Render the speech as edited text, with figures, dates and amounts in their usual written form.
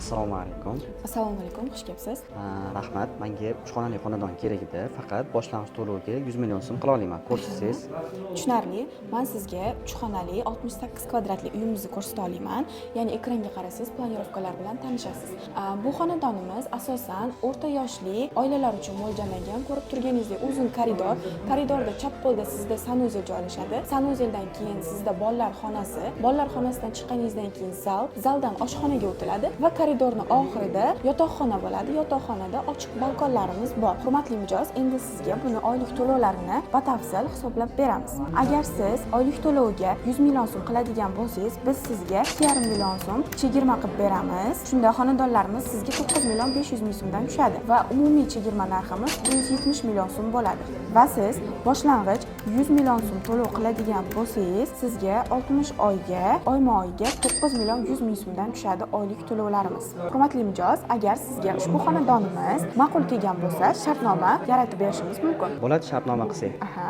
Assalomu alaykum. Assalomu alaykum, xush kelibsiz. Rahmat. Menga 3 xonali xonadon kerak edi. Faqat boshlang'ich to'lovga 100 million so'm qila olaman. Ko'rsatsangiz. Tushunarli. Men sizga 3 xonali 68 kvadratli uyimizni ko'rsata olaman. Ya'ni ekranga qarasangiz, planirovkalar bilan tanishasiz. Bu xonadonimiz asosan o'rta yoshli oilalar uchun mo'ljallangan. Ko'rib turganingizdek, uzun koridor. Koridorda chap qo'lda sizda sanuzel joylashadi. Sanuzeldan keyin sizda bolalar xonasi, bolalar xonasidan chiqqaningizdan keyin zal, zaldan oshxonaga o'tiladi va koridorni oxirida yotoqxona bo'ladi. Yotoqxonada ochiq balkonlarimiz bor. Hurmatli mijoz, endi sizga buni oylik to'lovlarini batafsil hisoblab beramiz. Agar siz oylik to'lovga 100 million so'm qiladigan bo'lsangiz, biz sizga 2,5 million so'm chegirma qilib beramiz. Shunda xonadonlarimiz sizga 9 million 500 ming so'mdan tushadi va umumiy chegirma narximiz 170 million so'm bo'ladi. Va siz boshlang'ich 100 million so'm to'lov qiladigan bo'lsangiz, sizga 60 oyga, oyma-oyga 9 million 100 ming so'mdan tushadi oylik to'lovlarimiz. Hurmatli mijoz, agar sizga ushbu xonadonimiz ma'qul kelgan bo'lsa, shartnoma yaratib berishimiz mumkin. Bo'ladi, shartnoma qilsak. Aha.